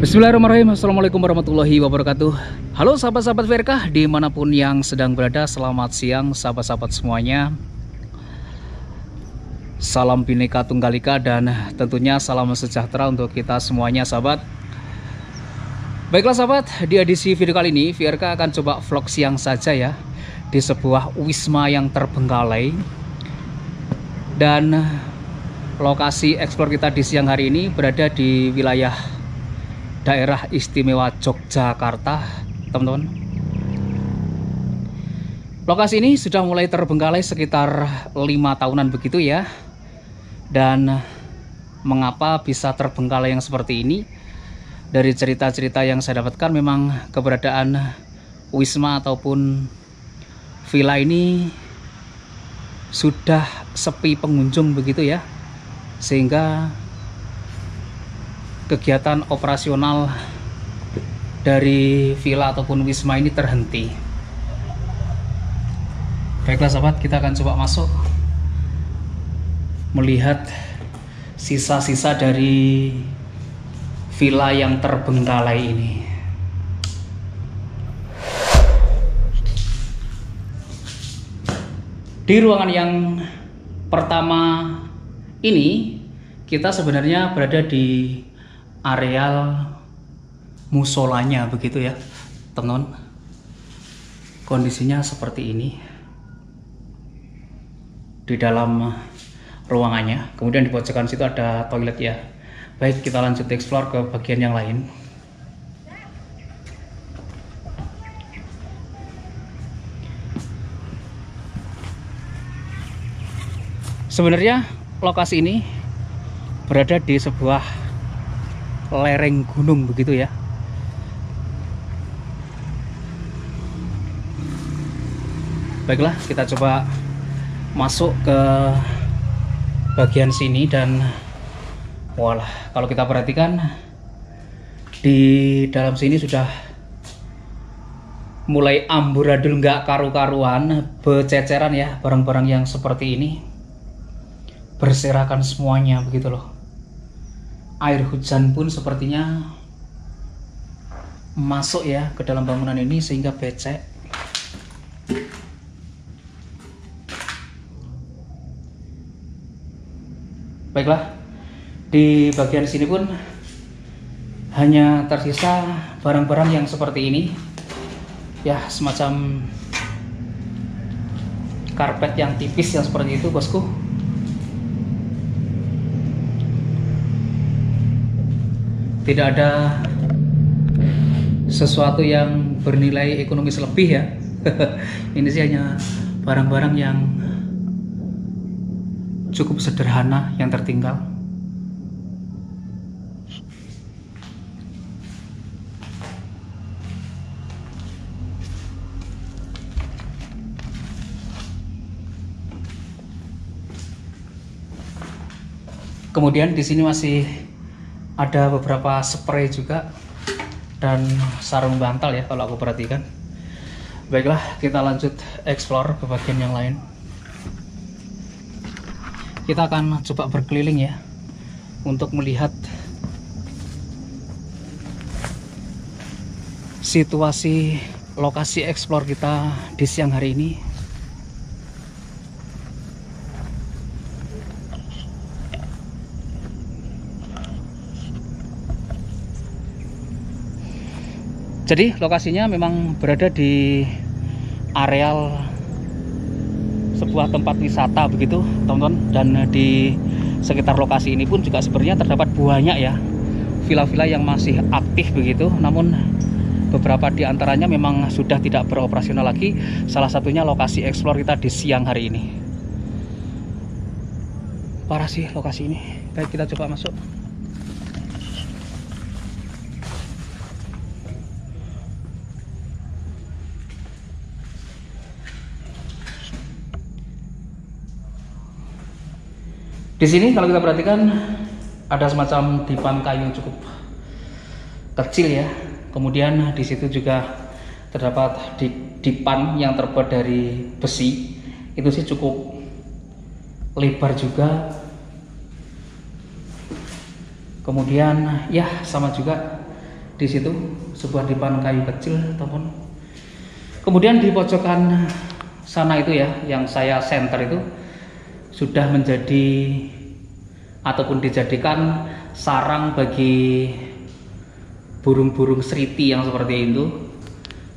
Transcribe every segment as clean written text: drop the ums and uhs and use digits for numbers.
Bismillahirrahmanirrahim. Assalamualaikum warahmatullahi wabarakatuh. Halo sahabat-sahabat VRK dimanapun yang sedang berada, selamat siang sahabat-sahabat semuanya. Salam Bhinneka Tunggal Ika dan tentunya salam sejahtera untuk kita semuanya sahabat. Baiklah sahabat, di edisi video kali ini VRK akan coba vlog siang saja ya, di sebuah wisma yang terbengkalai. Dan lokasi eksplor kita di siang hari ini berada di wilayah Daerah Istimewa Yogyakarta, teman-teman. Lokasi ini sudah mulai terbengkalai sekitar 5 tahunan begitu ya. Dan mengapa bisa terbengkalai yang seperti ini? Dari cerita-cerita yang saya dapatkan, memang keberadaan wisma ataupun villa ini sudah sepi pengunjung begitu ya, sehingga kegiatan operasional dari villa ataupun wisma ini terhenti. Baiklah sahabat, kita akan coba masuk melihat sisa-sisa dari villa yang terbengkalai ini. Di ruangan yang pertama ini kita sebenarnya berada di areal musolanya begitu ya teman-teman. Kondisinya seperti ini di dalam ruangannya. Kemudian di pojokan situ ada toilet ya. Baik, kita lanjut explore ke bagian yang lain. Sebenarnya lokasi ini berada di sebuah lereng gunung begitu ya. Baiklah, kita coba masuk ke bagian sini dan walah, kalau kita perhatikan di dalam sini sudah mulai amburadul, nggak karu-karuan, bececeran ya, barang-barang yang seperti ini berserakan semuanya begitu loh. Air hujan pun sepertinya masuk ya ke dalam bangunan ini sehingga becek. Baiklah, di bagian sini pun hanya tersisa barang-barang yang seperti ini ya, semacam karpet yang tipis yang seperti itu bosku. Tidak ada sesuatu yang bernilai ekonomis lebih ya. Ini sih hanya barang-barang yang cukup sederhana yang tertinggal. Kemudian di sini masih ada beberapa spray juga dan sarung bantal ya kalau aku perhatikan. Baiklah, kita lanjut explore ke bagian yang lain. Kita akan coba berkeliling ya untuk melihat situasi lokasi explore kita di siang hari ini. Jadi lokasinya memang berada di areal sebuah tempat wisata begitu teman-teman. Dan di sekitar lokasi ini pun juga sebenarnya terdapat banyak ya villa-villa yang masih aktif begitu. Namun beberapa di antaranya memang sudah tidak beroperasional lagi. Salah satunya lokasi explore kita di siang hari ini. Parah sih lokasi ini. Baik, kita coba masuk. Di sini kalau kita perhatikan ada semacam dipan kayu cukup kecil ya. Kemudian di situ juga terdapat dipan yang terbuat dari besi. Itu sih cukup lebar juga. Kemudian ya sama juga Di situ sebuah dipan kayu kecil, teman. Kemudian di pojokan sana itu ya, yang saya center itu sudah menjadi ataupun dijadikan sarang bagi burung-burung seriti yang seperti itu.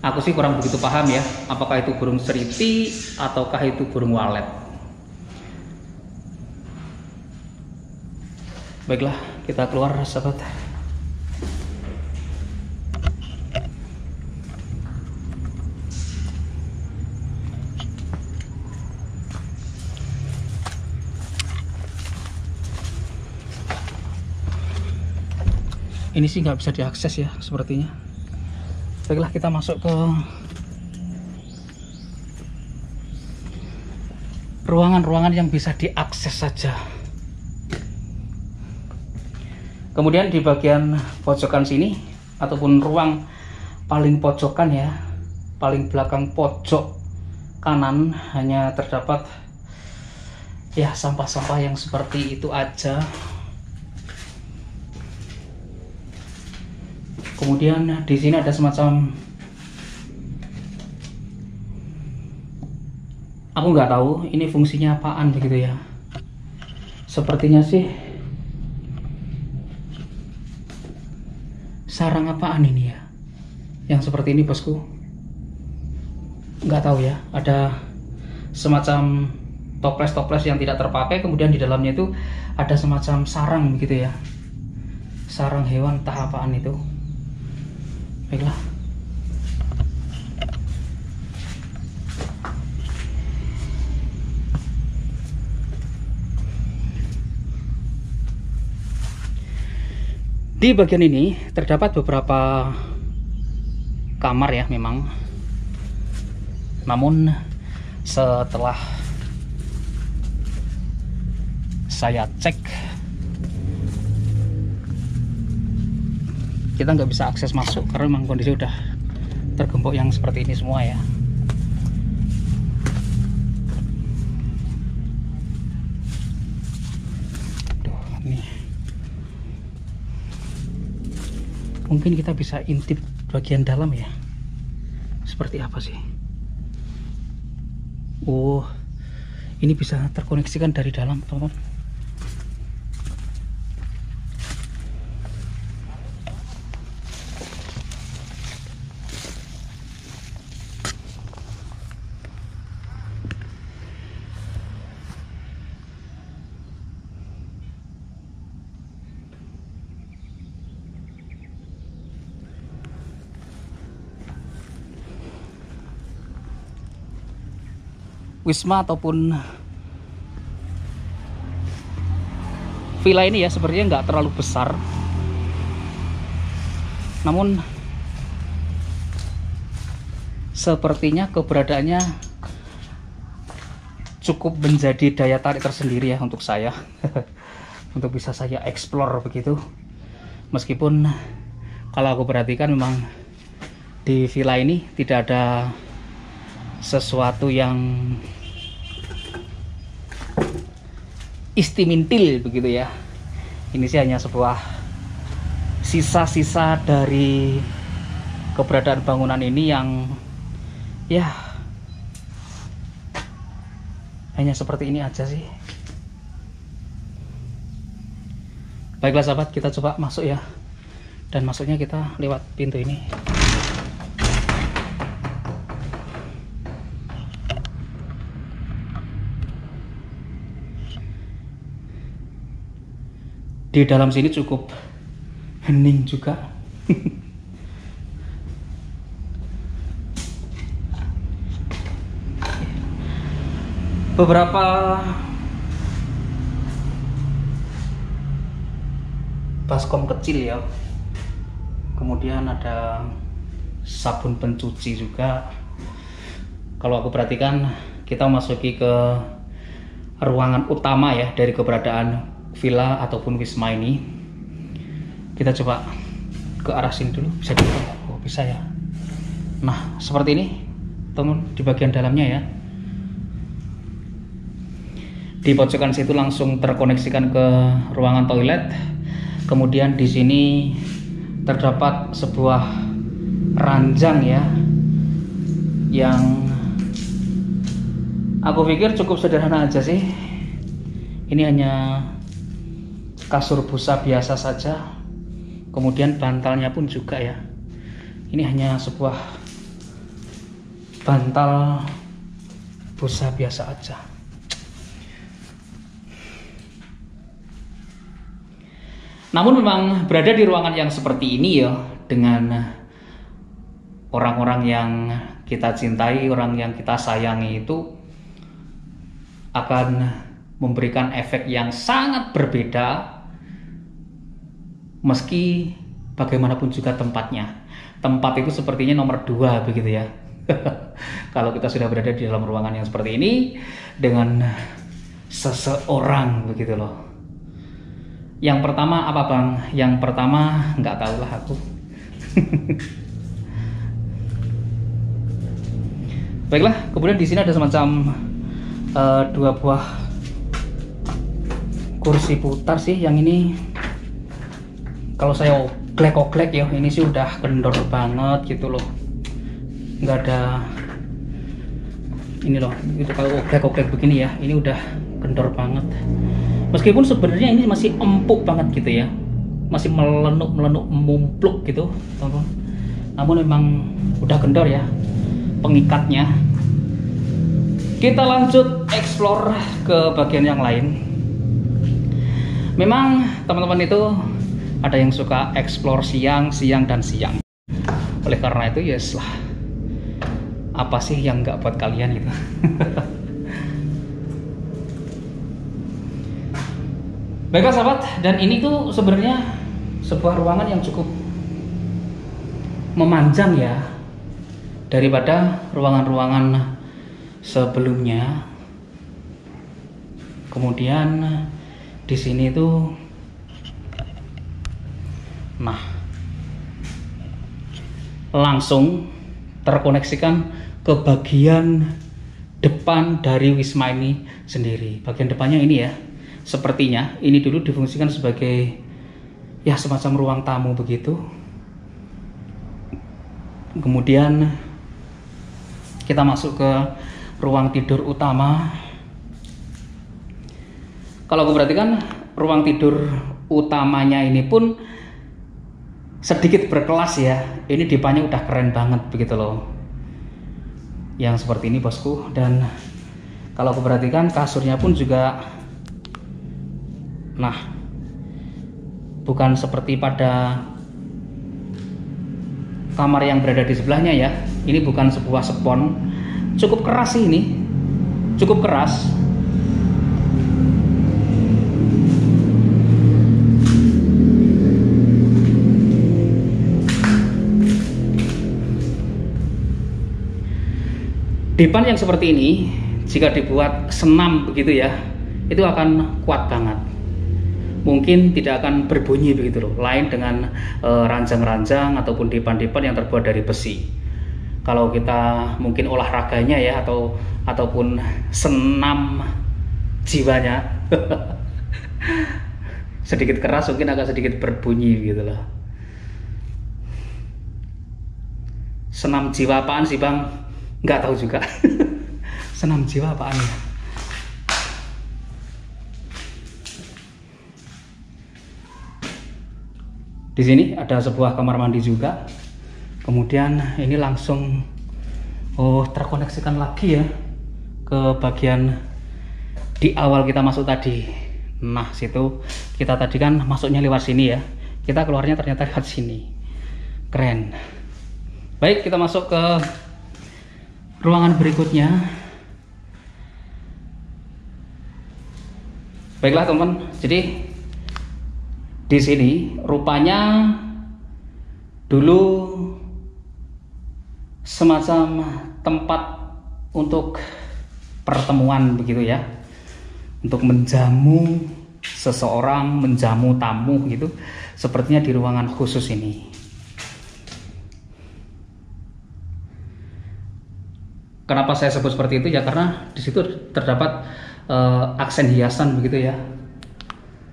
Aku sih kurang begitu paham ya, apakah itu burung seriti ataukah itu burung walet. Baiklah, kita keluar sahabat. Ini sih nggak bisa diakses ya sepertinya. Baiklah, kita masuk ke ruangan-ruangan yang bisa diakses saja. Kemudian di bagian pojokan sini ataupun ruang paling pojokan ya, paling belakang pojok kanan, hanya terdapat ya sampah-sampah yang seperti itu aja. Kemudian di sini ada semacam, aku nggak tahu ini fungsinya apaan begitu ya. Sepertinya sih sarang apaan ini ya, yang seperti ini bosku. Nggak tahu ya, ada semacam toples-toples yang tidak terpakai, kemudian di dalamnya itu ada semacam sarang begitu ya, sarang hewan entah apaan itu. Baiklah, di bagian ini terdapat beberapa kamar ya memang, namun setelah saya cek, kita nggak bisa akses masuk karena memang kondisi udah tergembok yang seperti ini semua ya. Duh, nih. Mungkin kita bisa intip bagian dalam ya. Seperti apa sih? Oh, ini bisa terkoneksikan dari dalam, teman-teman. Wisma ataupun villa ini ya sepertinya nggak terlalu besar, namun sepertinya keberadaannya cukup menjadi daya tarik tersendiri ya untuk saya untuk bisa saya explore begitu. Meskipun kalau aku perhatikan memang di villa ini tidak ada sesuatu yang istimintil begitu ya. Ini sih hanya sebuah sisa-sisa dari keberadaan bangunan ini yang ya hanya seperti ini aja sih. Baiklah sahabat, kita coba masuk ya, dan masuknya kita lewat pintu ini. Di dalam sini cukup hening juga. Beberapa baskom kecil ya. Kemudian ada sabun pencuci juga. Kalau aku perhatikan, kita masuki ke ruangan utama ya dari keberadaan villa ataupun wisma ini. Kita coba ke arah sini dulu. Bisa dibuka? Oh, bisa ya. Nah, seperti ini teman, di bagian dalamnya ya. Di pojokan situ langsung terkoneksikan ke ruangan toilet. Kemudian di sini terdapat sebuah ranjang ya, yang aku pikir cukup sederhana aja sih. Ini hanya kasur busa biasa saja, kemudian bantalnya pun juga ya, ini hanya sebuah bantal busa biasa aja. Namun memang berada di ruangan yang seperti ini ya, dengan orang-orang yang kita cintai, orang yang kita sayangi, itu akan memberikan efek yang sangat berbeda, meski bagaimanapun juga tempatnya. Tempat itu sepertinya nomor 2 begitu ya. Kalau kita sudah berada di dalam ruangan yang seperti ini dengan seseorang begitu loh. Yang pertama apa bang? Yang pertama nggak tahu lah aku. Baiklah, kemudian di sini ada semacam 2 buah kursi putar sih. Yang ini kalau saya oglek ya, ini sih udah kendor banget gitu loh. Nggak ada ini loh, itu kalau oglek begini ya, ini udah kendor banget. Meskipun sebenarnya ini masih empuk banget gitu ya, masih melenuk mumpluk gitu teman-teman. Namun memang udah kendor ya pengikatnya. Kita lanjut explore ke bagian yang lain. Memang teman-teman itu ada yang suka explore siang dan siang. Oleh karena itu yes lah, apa sih yang nggak buat kalian gitu. Baiklah sahabat, dan ini tuh sebenarnya sebuah ruangan yang cukup memanjang ya, daripada ruangan-ruangan sebelumnya. Kemudian di sini tuh, nah, langsung terkoneksikan ke bagian depan dari Wisma ini sendiri. Bagian depannya ini ya, sepertinya ini dulu difungsikan sebagai ya semacam ruang tamu begitu. Kemudian kita masuk ke ruang tidur utama. Kalau aku perhatikan ruang tidur utamanya ini pun sedikit berkelas ya. Ini depannya udah keren banget begitu loh, yang seperti ini bosku. Dan kalau aku perhatikan kasurnya pun juga, nah, bukan seperti pada kamar yang berada di sebelahnya ya. Ini bukan sebuah spons, cukup keras sih ini, cukup keras. Dipan yang seperti ini jika dibuat senam begitu ya, itu akan kuat banget. Mungkin tidak akan berbunyi begitu loh, lain dengan ranjang-ranjang ataupun dipan-dipan yang terbuat dari besi. Kalau kita mungkin olahraganya ya, ataupun senam jiwanya sedikit keras, mungkin agak sedikit berbunyi gitu loh. Senam jiwa apaan sih bang? Nggak tahu juga. Senam jiwa apaan ya? Di sini ada sebuah kamar mandi juga. Kemudian ini langsung terkoneksikan lagi ya ke bagian di awal kita masuk tadi. Nah, situ kita tadi kan masuknya lewat sini ya. Kita keluarnya ternyata lewat sini. Keren. Baik, kita masuk ke ruangan berikutnya. Baiklah teman, jadi di sini rupanya dulu semacam tempat untuk pertemuan begitu ya, untuk menjamu seseorang, menjamu tamu gitu. Sepertinya di ruangan khusus ini. Kenapa saya sebut seperti itu ya, karena di situ terdapat aksen hiasan begitu ya,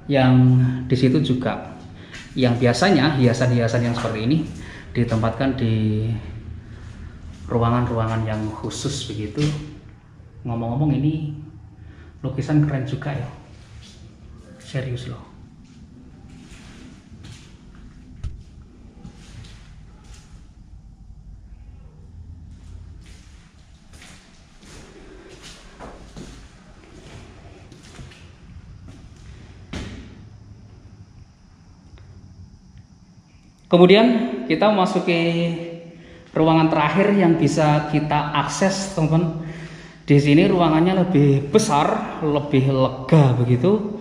yang di situ juga yang biasanya hiasan-hiasan yang seperti ini ditempatkan di ruangan-ruangan yang khusus begitu. Ngomong-ngomong, ini lukisan keren juga ya, serius loh. Kemudian kita memasuki ruangan terakhir yang bisa kita akses, teman-teman. Di sini ruangannya lebih besar, lebih lega begitu.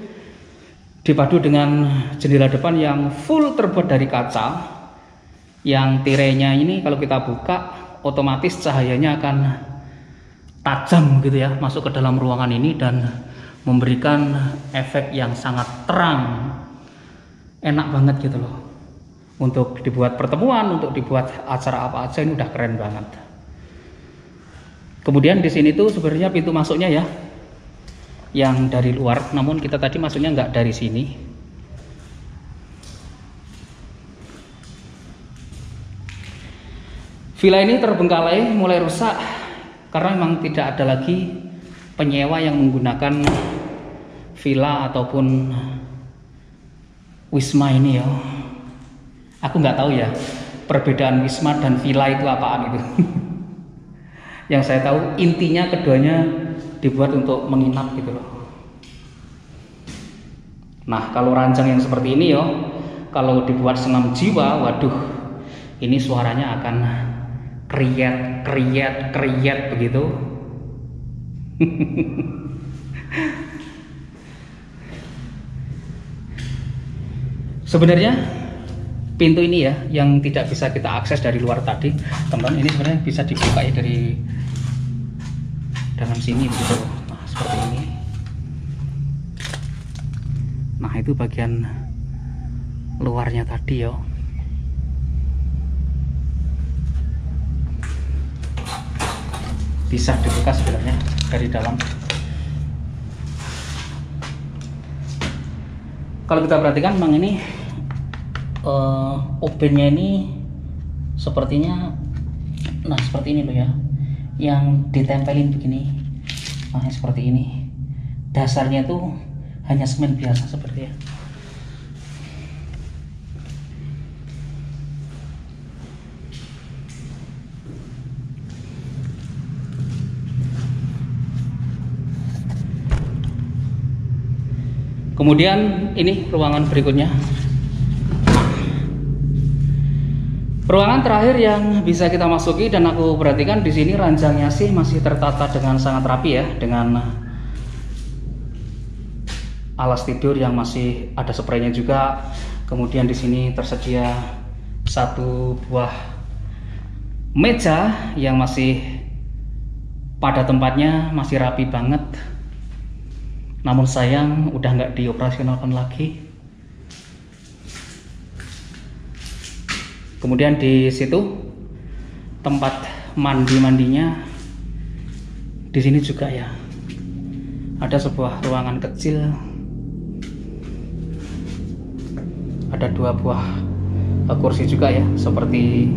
Dipadu dengan jendela depan yang full terbuat dari kaca. Yang tirainya ini kalau kita buka, otomatis cahayanya akan tajam gitu ya, masuk ke dalam ruangan ini dan memberikan efek yang sangat terang. Enak banget gitu loh. Untuk dibuat pertemuan, untuk dibuat acara apa aja, ini udah keren banget. Kemudian di sini tuh sebenarnya pintu masuknya ya, yang dari luar, namun kita tadi masuknya nggak dari sini. Villa ini terbengkalai, mulai rusak karena memang tidak ada lagi penyewa yang menggunakan villa ataupun wisma ini ya. Aku nggak tahu ya perbedaan wisma dan villa itu apaan itu. Yang saya tahu intinya keduanya dibuat untuk menginap gitu loh. Nah, kalau ranjang yang seperti ini yo, kalau dibuat senam jiwa, waduh, ini suaranya akan kriet begitu. Sebenarnya pintu ini ya yang tidak bisa kita akses dari luar tadi, teman-teman, ini sebenarnya bisa dibuka ya dari dalam sini begitu. Nah, seperti ini. Nah, itu bagian luarnya tadi ya. Bisa dibuka sebenarnya dari dalam. Kalau kita perhatikan memang ini opennya ini sepertinya, nah seperti ini loh ya, yang ditempelin begini. Nah, seperti ini. Dasarnya tuh hanya semen biasa seperti ya. Kemudian ini ruangan berikutnya. Ruangan terakhir yang bisa kita masuki dan aku perhatikan di sini ranjangnya sih masih tertata dengan sangat rapi ya, dengan alas tidur yang masih ada spraynya juga. Kemudian di sini tersedia satu buah meja yang masih pada tempatnya, masih rapi banget. Namun sayang udah nggak dioperasionalkan lagi. Kemudian di situ tempat mandinya di sini juga ya. Ada sebuah ruangan kecil. Ada 2 buah kursi juga ya, seperti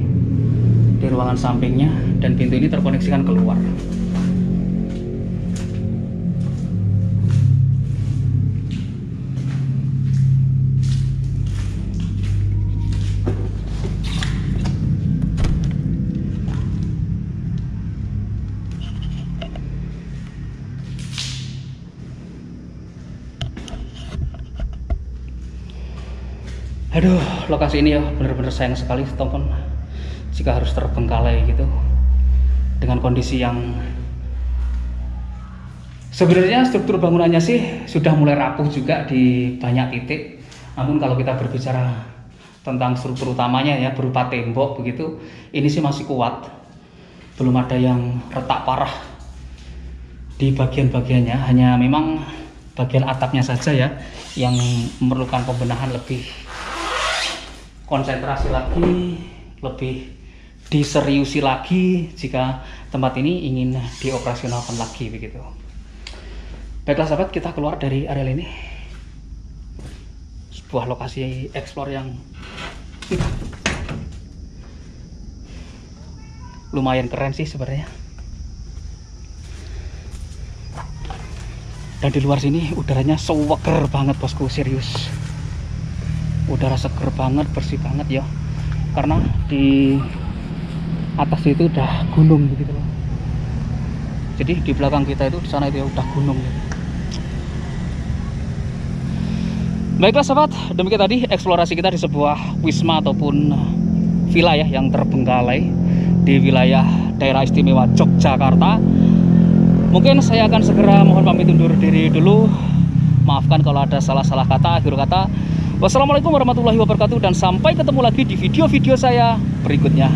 di ruangan sampingnya, dan pintu ini terkoneksikan keluar. Aduh, lokasi ini ya benar-benar sayang sekali, teman-teman, jika harus terbengkalai gitu dengan kondisi yang sebenarnya struktur bangunannya sih sudah mulai rapuh juga di banyak titik. Namun kalau kita berbicara tentang struktur utamanya ya, berupa tembok begitu, ini sih masih kuat. Belum ada yang retak parah di bagian-bagiannya, hanya memang bagian atapnya saja ya yang memerlukan pembenahan lebih konsentrasi lagi, lebih diseriusi lagi jika tempat ini ingin dioperasionalkan lagi begitu. Baiklah sahabat, kita keluar dari area ini. sebuah lokasi explore yang lumayan keren sih sebenarnya. Dan di luar sini udaranya seger banget bosku, serius. Udara seger banget, bersih banget ya. Karena di atas itu udah gunung gitu loh. Jadi di belakang kita itu di sana itu udah gunung gitu. Baiklah sahabat, demikian tadi eksplorasi kita di sebuah wisma ataupun villa ya yang terbengkalai di wilayah daerah istimewa Yogyakarta. Mungkin saya akan segera mohon pamit undur diri dulu. Maafkan kalau ada salah-salah kata, akhir kata. Wassalamualaikum warahmatullahi wabarakatuh, dan sampai ketemu lagi di video-video saya berikutnya.